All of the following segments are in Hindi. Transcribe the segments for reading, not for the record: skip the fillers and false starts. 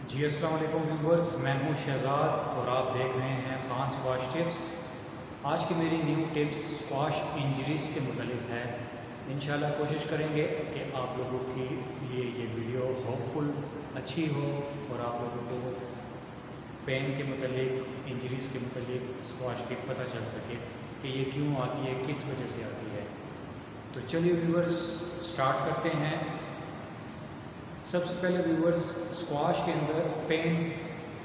जी अस्सलाम वालेकुम व्यूवर्स, मैं हूं शहज़ाद और आप देख रहे हैं खान स्क्वाश टिप्स। आज की मेरी न्यू टिप्स स्क्वाश इंजरीज़ के मुतालिक है। इंशाल्लाह कोशिश करेंगे कि आप लोगों के लिए ये वीडियो होपफुल अच्छी हो और आप लोगों को पेन के मुतालिक, इंजरीज़ के मुतालिक, स्क्वाश के पता चल सके कि ये क्यों आती है, किस वजह से आती है। तो चलिए व्यूवर्स स्टार्ट करते हैं। सबसे पहले व्यूवर्स, स्क्वाश के अंदर पेन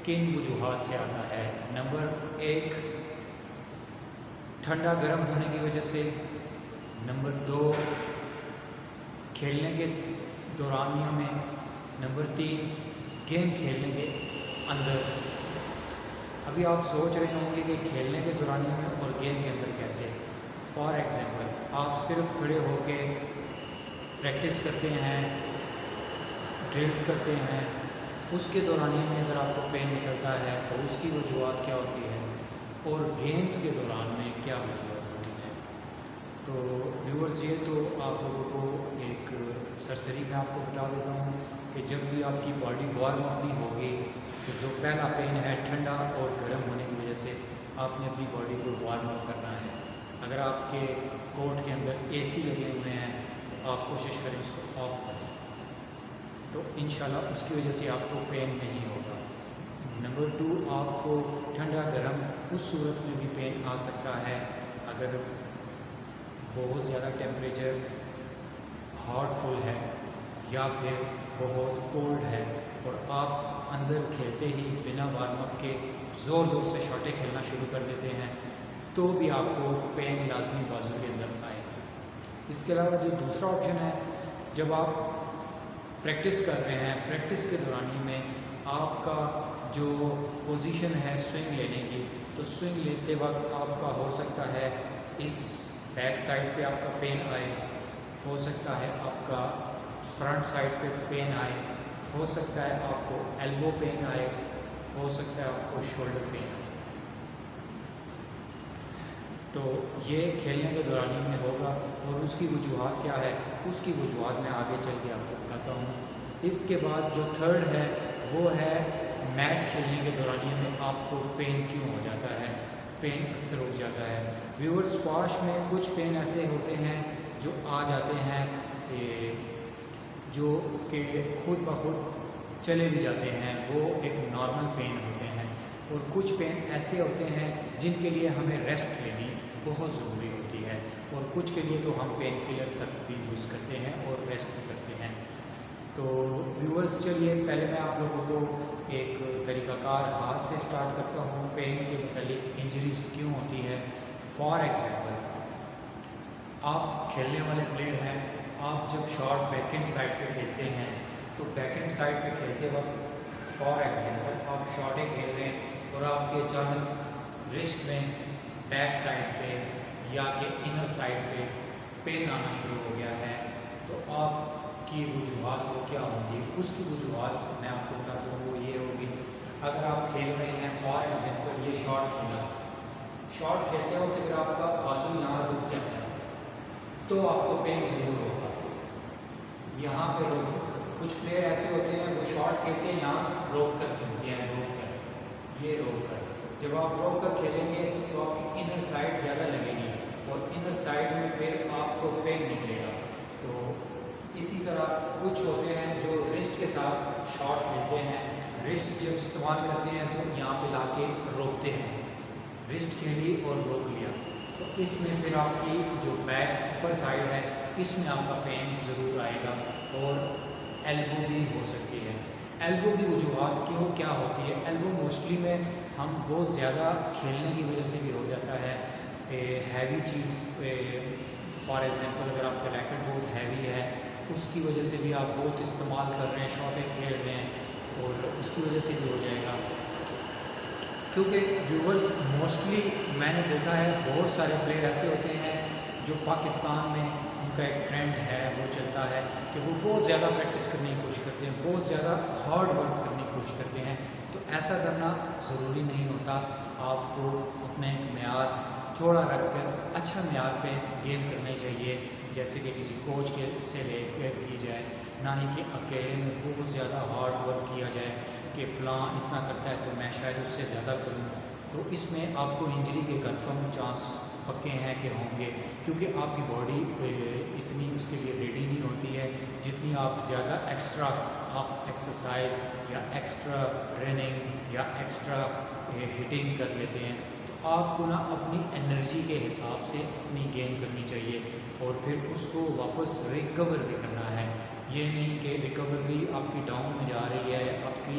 किन वजूहात से आता है। नंबर 1, ठंडा गर्म होने की वजह से। नंबर 2, खेलने के दौरानिया में। नंबर 3, गेम खेलने के अंदर। अभी आप सोच रहे होंगे कि खेलने के दौरानिया में और गेम के अंदर कैसे। फॉर एग्ज़ाम्पल, आप सिर्फ खड़े होके प्रैक्टिस करते हैं, ड्रिल्स करते हैं, उसके दौरानिया में अगर आपको पेन निकलता है तो उसकी वजूहत क्या होती है और गेम्स के दौरान में क्या वजूहत होती है। तो व्यूअर्स, ये तो आप लोगों को एक सरसरी में आपको बता देता हूँ कि जब भी आपकी बॉडी वार्म अप नहीं होगी तो जो पहला पेन है ठंडा और गर्म होने की वजह से आपने अपनी बॉडी को वार्म अप करना है। अगर आपके कोर्ट के अंदर एसी लगे हुए हैं तो आप कोशिश करें उसको ऑफ़ करें, तो इंशाल्लाह उसकी वजह से आपको पेन नहीं होगा। नंबर 2, आपको ठंडा गर्म उस सूरत में भी पेन आ सकता है अगर बहुत ज़्यादा टेम्परेचर हॉटफुल है या फिर बहुत कोल्ड है और आप अंदर खेलते ही बिना वार्म अप के ज़ोर ज़ोर से शॉटें खेलना शुरू कर देते हैं तो भी आपको पेन लाजमी बाजू के अंदर आएगा। इसके अलावा जो दूसरा ऑप्शन है, जब आप प्रैक्टिस कर रहे हैं, प्रैक्टिस के दौरान में आपका जो पोजीशन है स्विंग लेने की, तो स्विंग लेते वक्त आपका हो सकता है इस बैक साइड पे आपका पेन आए, हो सकता है आपका फ्रंट साइड पे पेन आए, हो सकता है आपको एल्बो पेन आए, हो सकता है आपको शोल्डर पेन आए। तो ये खेलने के दौरान में होगा और उसकी वजूहत क्या है, उसकी वजूहत मैं आगे चल के आपको बताता हूँ। इसके बाद जो थर्ड है वो है मैच खेलने के दौरान में आपको पेन क्यों हो जाता है, पेन अक्सर हो जाता है। व्यूअर्स, स्क्वाश में कुछ पेन ऐसे होते हैं जो आ जाते हैं जो कि खुद ब खुद चले भी जाते हैं, वो एक नॉर्मल पेन होते हैं। और कुछ पेन ऐसे होते हैं जिनके लिए हमें रेस्ट लेनी बहुत ज़रूरी होती है और कुछ के लिए तो हम पेन किलर तक भी यूज़ करते हैं और रेस्ट भी करते हैं। तो व्यूअर्स, चलिए पहले मैं आप लोगों को एक तरीक़ाकार हाथ से स्टार्ट करता हूँ पेन के मुतालिक, इंजरीज़ क्यों होती है। फॉर एग्ज़ाम्पल, आप खेलने वाले प्लेयर हैं, आप जब शॉट बैकएंड साइड पे खेलते हैं तो बैकएंड साइड पे खेलते वक्त फॉर एग्ज़ाम्पल आप शॉटें खेल रहे हैं और आपके अचानक रिस्ट में बैक साइड पे या कि इनर साइड पे पेन आना शुरू हो गया है, तो आपकी वजूहत वो क्या होंगी। उसकी वजूहत मैं आपको बताता हूँ, वो ये होगी। अगर आप खेल रहे हैं, फॉर एग्ज़ाम्पल ये शॉट खेला, शॉट खेलते वक्त अगर आपका बाजू यहाँ रुक जाता है तो आपको पेन ज़रूर होगा। यहाँ पे रोक, कुछ प्लेयर ऐसे होते हैं वो शॉट खेलते हैं यहाँ रोक कर खेलते हैं, रोक कर, ये रोक कर। जब आप रोक कर खेलेंगे तो आपकी इनर साइड ज़्यादा लगेगी और इनर साइड में फिर आपको पेन निकलेगा। तो इसी तरह कुछ होते हैं जो रिस्ट के साथ शॉट खेलते हैं, रिस्ट जब इस्तेमाल करते हैं तो यहाँ पे लाके रोकते हैं, रिस्ट खेली और रोक लिया, तो इसमें फिर आपकी जो बैक अपर साइड है इसमें आपका पेन ज़रूर आएगा और एल्बो भी हो सकती है। एल्बो की वजूहत क्यों क्या होती है। एल्बो मोस्टली में हम बहुत ज़्यादा खेलने की वजह से भी हो जाता है। हैवी चीज़, फॉर एग्ज़ाम्पल अगर आपका रैकेट बहुत हैवी है उसकी वजह से भी आप बहुत इस्तेमाल कर रहे हैं, शॉटें खेल रहे हैं और उसकी वजह से भी हो जाएगा। क्योंकि व्यूवर्स, मोस्टली मैंने देखा है बहुत सारे प्लेयर ऐसे होते हैं जो पाकिस्तान में उनका एक ट्रेंड है, वो चलता है कि वो बहुत ज़्यादा प्रैक्टिस करने की कोशिश करते हैं, बहुत ज़्यादा हार्ड वर्क करने की कोशिश करते हैं। तो ऐसा करना ज़रूरी नहीं होता। आपको अपना एक मेयार थोड़ा रख कर अच्छा मेयार पे गेम करनी चाहिए, जैसे कि किसी कोच के से लेकर की जाए, ना ही कि अकेले में बहुत ज़्यादा हार्ड वर्क किया जाए। कि फ़लाँ इतना करता है तो मैं शायद उससे ज़्यादा करूँ, तो इसमें आपको इंजरी के कंफर्म चांस पक्के हैं कि होंगे, क्योंकि आपकी बॉडी इतनी उसके लिए रेडी नहीं होती है जितनी आप ज़्यादा एक्स्ट्रा आप एक्सरसाइज या एक्स्ट्रा रनिंग या एक्स्ट्रा हिटिंग कर लेते हैं। तो आपको ना अपनी एनर्जी के हिसाब से अपनी गेम करनी चाहिए और फिर उसको वापस रिकवर भी करना है। ये नहीं कि रिकवरी आपकी डाउन में जा रही है, आपकी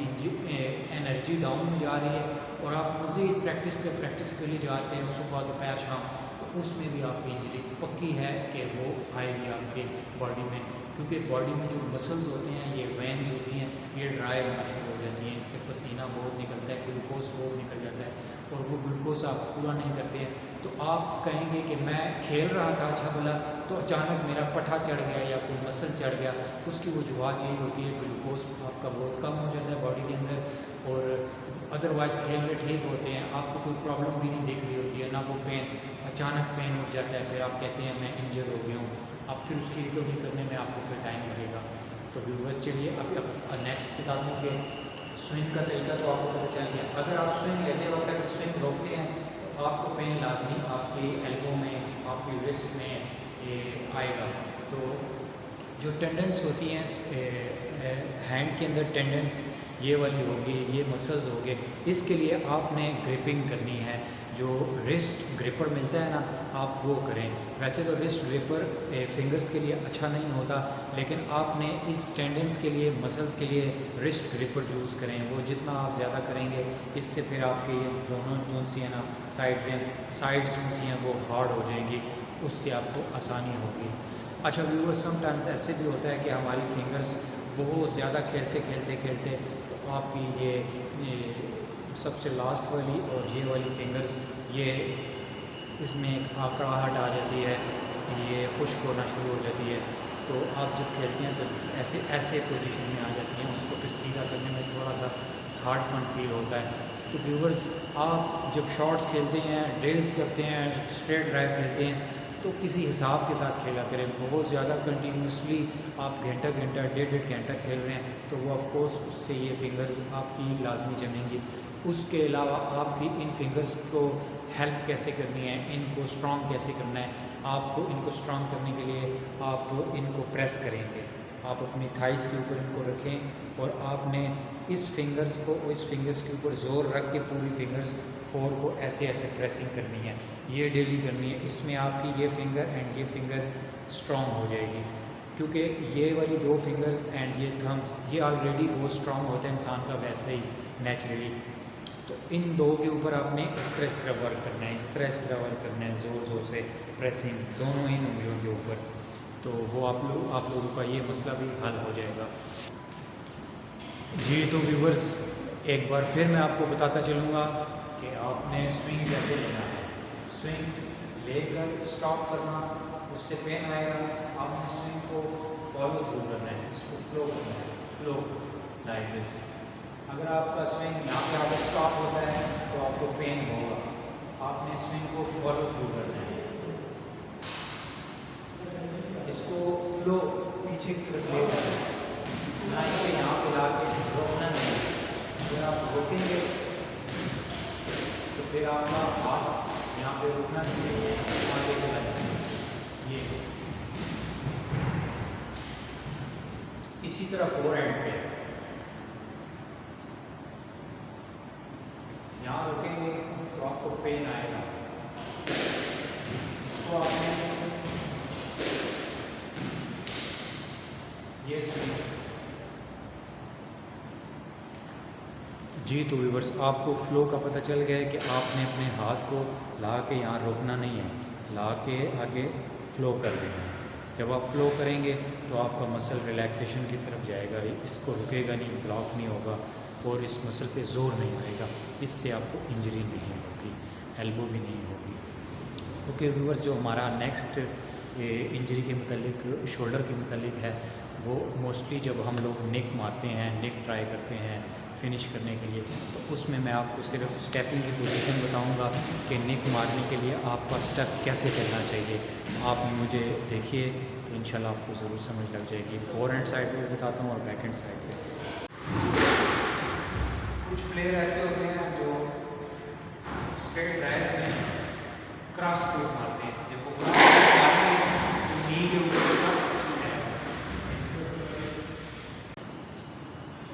एनर्जी डाउन में जा रही है और आप मज़ीद प्रैक्टिस पे प्रैक्टिस के लिए जाते हैं सुबह दोपहर शाम, तो उसमें भी आपकी इंजरी पक्की है कि वो आएगी आपकी बॉडी में, क्योंकि बॉडी में जो मसल्स होते हैं, ये वेन्स होती हैं, ये ड्राई होना शुरू हो जाती हैं, इससे पसीना बहुत निकलता है, ग्लूकोज बहुत निकल जाता है और वो ग्लूकोज आप पूरा नहीं करते हैं। तो आप कहेंगे कि मैं खेल रहा था अच्छा भला, तो अचानक मेरा पठा चढ़ गया या कोई मसल चढ़ गया, उसकी वजूहत यही होती है ग्लूकोज आपका बहुत कम हो जाता है बॉडी के अंदर और अदरवाइज़ खेल में ठीक होते हैं, आपको कोई प्रॉब्लम भी नहीं दिख रही होती है, ना वो पेन, अचानक पेन उठ जाता है, फिर आप कहते हैं मैं इंजर हो गया हूँ, अब फिर उसकी रिकवरी करने में आपको फिर टाइम लगेगा। तो व्यूवर्स चलिए अब नेक्स्ट बता दूँ कि स्विंग का तरीका तो आपको पता चल गया। अगर आप स्विंग लेते वक्त अगर स्विंग रोकते हैं तो आपको पेन लाजमी आपके एल्बो में, आपकी रिस्ट में आएगा। तो जो टेंडेंस होती हैं हैंड के अंदर टेंडेंस ये वाली होगी, ये मसल्स होंगे, इसके लिए आपने ग्रिपिंग करनी है। जो रिस्ट ग्रिपर मिलता है ना, आप वो करें। वैसे तो रिस्ट ग्रिपर फिंगर्स के लिए अच्छा नहीं होता, लेकिन आपने इस टेंडेंस के लिए, मसल्स के लिए रिस्ट ग्रिपर यूज़ करें। वो जितना आप ज़्यादा करेंगे, इससे फिर आपके दोनों जो सी है ना साइड्स जो सी हैं वो हार्ड हो जाएंगी, उससे आपको आसानी होगी। अच्छा व्यूअर्स, समटाइम्स ऐसे भी होता है कि हमारी फिंगर्स बहुत ज़्यादा खेलते तो आपकी ये सबसे लास्ट वाली और ये वाली फिंगर्स, ये इसमें एक आकड़ाहट आ जाती है, ये खुश्क होना शुरू हो जाती है। तो आप जब खेलते हैं तो ऐसे पोजीशन में आ जाती हैं, उसको फिर सीधा करने में थोड़ा सा हार्डपन फील होता है। तो व्यूअर्स, आप जब शॉट्स खेलते हैं, ड्रिल्स करते हैं, स्ट्रेट ड्राइव खेलते हैं, तो किसी हिसाब के साथ खेला करें। बहुत ज़्यादा कंटिन्यूसली आप घंटा डेढ़ घंटा खेल रहे हैं तो वो ऑफ कोर्स उससे ये फिंगर्स आपकी लाजमी जमेंगी। उसके अलावा आपकी इन फिंगर्स को हेल्प कैसे करनी है, इनको स्ट्रॉन्ग कैसे करना है, आपको इनको स्ट्रॉन्ग करने के लिए आप इनको प्रेस करेंगे। आप अपनी थाइस के ऊपर इनको रखें और आपने इस फिंगर्स के ऊपर ज़ोर रख के पूरी फिंगर्स 4 को ऐसे प्रेसिंग करनी है, ये डेली करनी है। इसमें आपकी ये फिंगर एंड ये फिंगर स्ट्रॉन्ग हो जाएगी, क्योंकि ये वाली 2 फिंगर्स एंड ये थम्स ये ऑलरेडी बहुत स्ट्रॉन्ग होता है इंसान का वैसे ही नेचुरली। तो इन 2 के ऊपर आपने इस तरह वर्क करना है, इस तरह वर्क करना है, ज़ोर से प्रेसिंग दोनों ही उंगलियों के ऊपर। तो वो आप लोगों का ये मसला भी हल हो जाएगा। जी तो व्यूवर्स, एक बार फिर मैं आपको बताता चलूँगा कि आपने स्विंग कैसे लेना है। स्विंग लेकर स्टॉप करना, उससे पेन आएगा, आपने स्विंग को फॉलो थ्रू करना है, इसको फ्लो करना है, फ्लो लाइक दिस। अगर आपका स्विंग यहाँ पे आगे स्टॉप होता है तो आपको पेन होगा, आपने स्विंग को फॉलो थ्रू करना है, इसको फ्लो पीछे की तरफ ले जाना है, ना कि यहाँ पे ला के रोकना नहीं। अगर आप रोकेंगे तो फिर आपका हाथ यहाँ पे रुकना नहीं चाहिए, आगे चला जाए। ये इसी तरह फोर हैंड पे यहाँ रुकेंगे तो आपको पेन आएगा। इसको आपने ये स्विंग। जी तो व्यूवर्स, आपको फ़्लो का पता चल गया है कि आपने अपने हाथ को ला के यहाँ रोकना नहीं है, ला के आगे फ़्लो कर देना है। जब आप फ़्लो करेंगे तो आपका मसल रिलैक्सेशन की तरफ जाएगा, इसको रुकेगा नहीं, ब्लॉक नहीं होगा और इस मसल पे ज़ोर नहीं आएगा, इससे आपको इंजरी नहीं होगी, एल्बो भी नहीं होगी। ओके व्यूवर्स, जो हमारा नेक्स्ट इंजरी के मतलब शोल्डर के मतलब है, वो मोस्टली जब हम लोग नेक मारते हैं, नेक ट्राई करते हैं फिनिश करने के लिए, तो उसमें मैं आपको सिर्फ स्टेपिंग की पोजीशन बताऊंगा कि नेक मारने के लिए आपका स्टेप कैसे चलना चाहिए। आप मुझे देखिए तो इंशाल्लाह आपको ज़रूर समझ लग जाएगी। फोर हैंड साइड पे बताता हूँ और बैक हैंड साइड पे। कुछ प्लेयर ऐसे होते हैं जो स्ट्रेट ड्राइव में क्रॉस कोट मारते हैं, जब वो क्रॉस कोट मारेंगे तो नी के ऊपर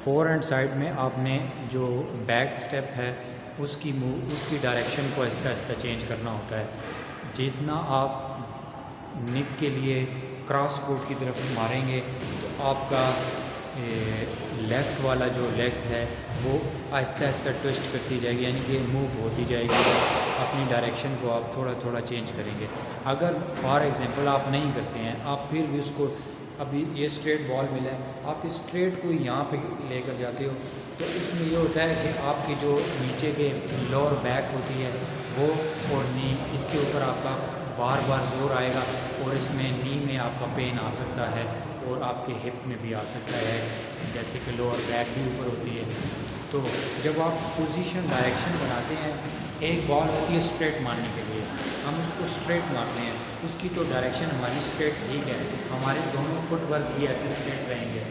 फोर एंड साइड में आपने जो बैक स्टेप है उसकी डायरेक्शन को आहिस्ता आहिस्ता चेंज करना होता है। जितना आप निक के लिए क्रॉस कोट की तरफ मारेंगे तो आपका लेफ़्ट वाला जो लेग्स है वो आहिस्ता आहिस्ता ट्विस्ट करती जाएगी, यानी कि मूव होती जाएगी। अपनी डायरेक्शन को आप थोड़ा थोड़ा चेंज करेंगे। अगर फॉर एग्जांपल आप नहीं करते हैं, आप फिर भी उसको, अभी ये स्ट्रेट बॉल मिला है, आप इस स्ट्रेट को यहाँ पे लेकर जाते हो तो इसमें ये होता है कि आपकी जो नीचे के लोअर बैक होती है वो और नी, इसके ऊपर आपका बार बार ज़ोर आएगा और इसमें नी में आपका पेन आ सकता है और आपके हिप में भी आ सकता है, जैसे कि लोअर बैक भी ऊपर होती है। तो जब आप पोजीशन डायरेक्शन बनाते हैं, एक बॉल होती है स्ट्रेट मारने के लिए, हम उसको स्ट्रेट मारते हैं, उसकी तो डायरेक्शन हमारी स्ट्रेट ठीक है, हमारे दोनों फुटवर्क भी ऐसे स्ट्रेट रहेंगे।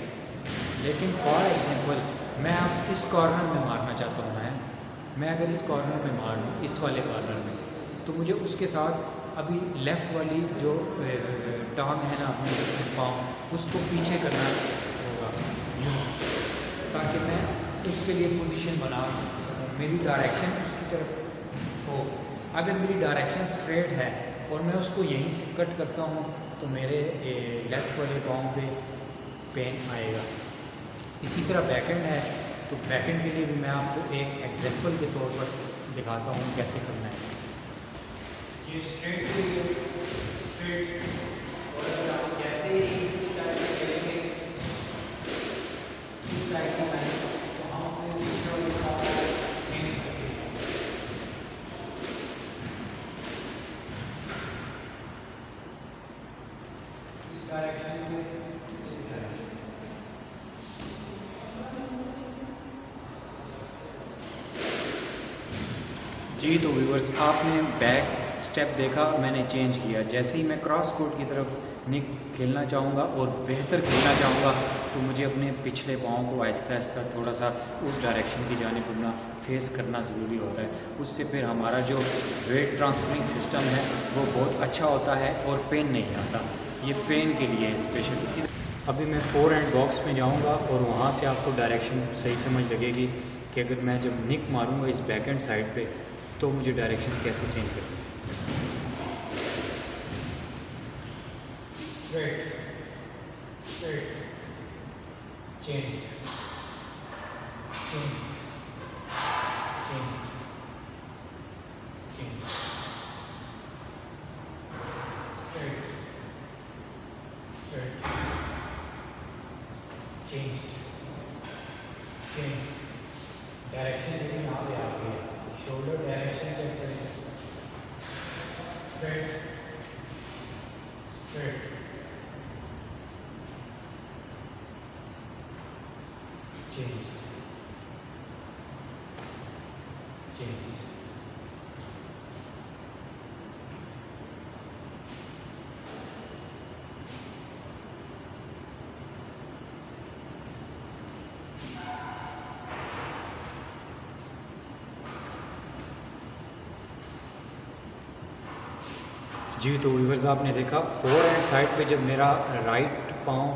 लेकिन फॉर एग्जांपल मैं अब इस कॉर्नर में मारना चाहता हूँ, मैं अगर इस कॉर्नर में मार लूँ, इस वाले कॉर्नर में, तो मुझे उसके साथ अभी लेफ़्ट वाली जो टांग है ना, अपने पाँव, उसको पीछे करना होगा यूँ, ताकि मैं उसके लिए पोजीशन बना सकूँ, मेरी डायरेक्शन उसकी तरफ हो। अगर मेरी डायरेक्शन स्ट्रेट है और मैं उसको यहीं से कट करता हूँ तो मेरे लेफ़्ट वाले पाँव पे पेन आएगा। इसी तरह बैकएंड है, तो बैकएंड के लिए भी मैं आपको एक एग्जांपल के तौर पर दिखाता हूँ कैसे करना है। ये स्ट्रेट के लिए स्ट्रेट, और अगर आप जैसे ही इस साइड में खेलेंगे, इस साइड में आए तो हम अपने पीछे वाले पाँव चेंज करेंगे। इस डायरेक्शन में, इस डायरेक्शन। जी तो व्यूअर्स, आपने बैक स्टेप देखा, मैंने चेंज किया। जैसे ही मैं क्रॉस कोर्ट की तरफ निक खेलना चाहूँगा और बेहतर खेलना चाहूँगा तो मुझे अपने पिछले पाँव को आहिस्ता आहिस्ता थोड़ा सा उस डायरेक्शन की जानिब अपना फेस करना ज़रूरी होता है। उससे फिर हमारा जो वेट ट्रांसफरिंग सिस्टम है वो बहुत अच्छा होता है और पेन नहीं आता। ये पेन के लिए स्पेशल। इसी अभी मैं फोर एंड बॉक्स में जाऊँगा और वहाँ से आपको डायरेक्शन सही समझ लगेगी कि अगर मैं जब निक मारूँगा इस बैक एंड साइड पे तो मुझे डायरेक्शन कैसे चेंज करनी है। Straight, straight, changed, changed, changed, changed, straight, straight, changed, changed, direction लेकिन यहाँ पे आ गई है, shoulder direction चेक करें, straight, straight, changed, changed. जी तो व्यूअर्स, आपने देखा फोर एंड साइड पे जब मेरा राइट पाँव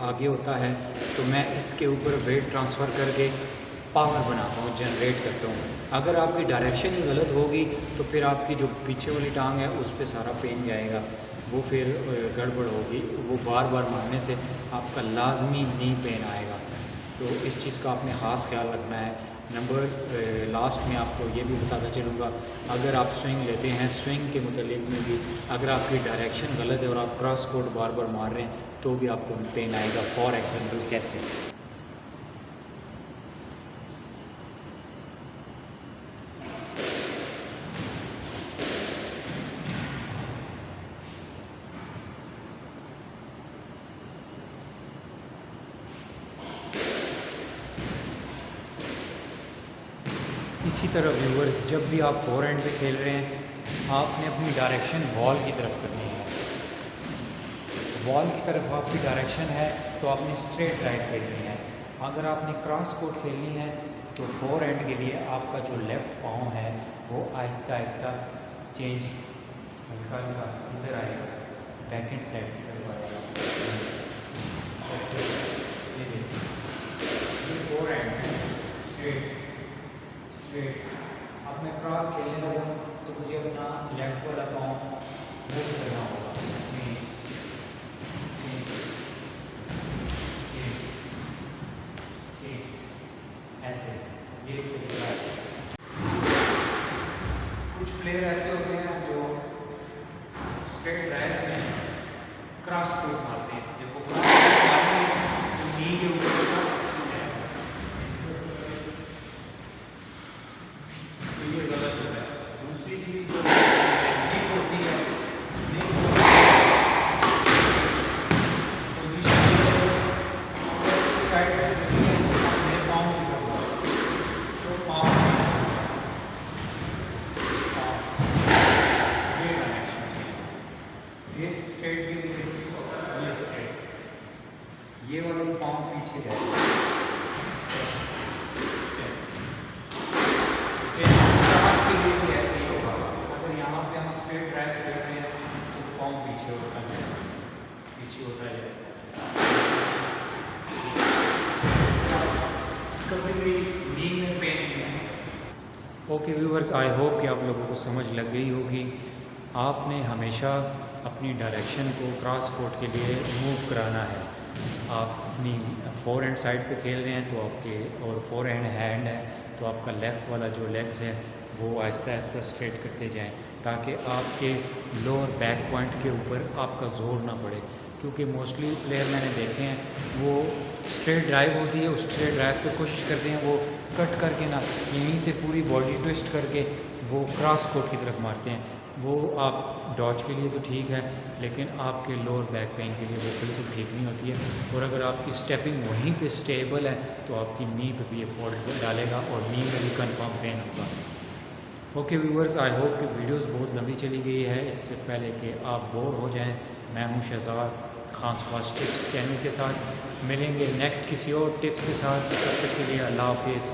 आगे होता है तो मैं इसके ऊपर वेट ट्रांसफ़र करके पावर बनाता हूँ, जनरेट करता हूँ। अगर आपकी डायरेक्शन ही गलत होगी तो फिर आपकी जो पीछे वाली टांग है उस पर सारा पेन जाएगा, वो फिर गड़बड़ होगी, वो बार बार मारने से आपका लाजमी नी पेन आएगा। तो इस चीज़ का आपने ख़ास ख्याल रखना है। लास्ट में आपको ये भी बताता चलूँगा, अगर आप स्विंग लेते हैं, स्विंग के मुतालिक में भी अगर आपकी डायरेक्शन गलत है और आप क्रॉस कोर्ट बार बार मार रहे हैं तो भी आपको पेन आएगा। फॉर एग्जांपल कैसे, इसी तरह व्यूअर्स, जब भी आप फोर हैंड पे खेल रहे हैं आपने अपनी डायरेक्शन वॉल की तरफ करनी है। वॉल की तरफ आपकी डायरेक्शन है तो आपने स्ट्रेट ड्राइव खेलनी है। अगर आपने क्रॉस कोट खेलनी है तो फोर हैंड के लिए आपका जो लेफ़्ट पाँव है वो आहिस्ता आहिस्ता चेंज हल्का हल्का इधर आएगा, बैक हैंड साइड की तरफ आएगा। ऐसे ये देखिए, ये फोर हैंड है, स्ट्रेट स्ट्रेट। अब मैं क्रॉस खेलने लगूँ तो मुझे अपना लेफ़्ट वाला पाँव मूव करना होगा, ऐसे। ये तरीका है। कुछ प्लेयर ऐसे होते हैं जो स्ट्रेट ड्राइव में क्रॉस कोट मारते हैं, जब वो क्रॉस कोट मारेंगे तो नी के ऊपर होगा, तो ये गलत होता है। दूसरी चीज़ जो टेक्निक होती है, साइड स्ट्रेट के लिए ये स्ट्रेट, ये वाले पाँव पीछे जाएगा, क्रॉस के लिए भी ऐसे ही होगा। अगर यहाँ पे हम स्ट्रेट ड्राइव कर रहे हैं तो पाँव पीछे होता है, पीछे होता है, कभी भी नी में पेन नहीं है। ओके व्यूअर्स, आई होप कि आप लोगों को समझ लग गई होगी। आपने हमेशा अपनी डायरेक्शन को क्रॉस कोट के लिए मूव कराना है। आप अपनी फोर हैंड साइड पे खेल रहे हैं तो आपके, और फोर हैंड है तो आपका लेफ़्ट वाला जो लेग्स है वो आहिस्ता आहिस्ता स्ट्रेट करते जाएं, ताकि आपके लोअर बैक पॉइंट के ऊपर आपका ज़ोर ना पड़े। क्योंकि मोस्टली प्लेयर मैंने देखे हैं वो स्ट्रेट ड्राइव होती है, उस स्ट्रेट ड्राइव पे कोशिश करते हैं वो कट करके ना यहीं से पूरी बॉडी ट्विस्ट करके वो क्रॉस कोट की तरफ मारते हैं। वो आप डॉज के लिए तो ठीक है, लेकिन आपके लोअर बैक पेन के लिए वो बिल्कुल ठीक नहीं होती है। और अगर आपकी स्टेपिंग वहीं पे स्टेबल है तो आपकी नी पे भी ये फॉल्ट डालेगा और नी में भी कंफर्म पेन होगा। ओके व्यूअर्स, आई होप कि वीडियोस बहुत लंबी चली गई है। इससे पहले कि आप बोर हो जाएं, मैं हूं Shahzad Khan squash tips channel के साथ। मिलेंगे नेक्स्ट किसी और टिप्स के साथ, तब तक के लिए अल्लाह हाफिज़।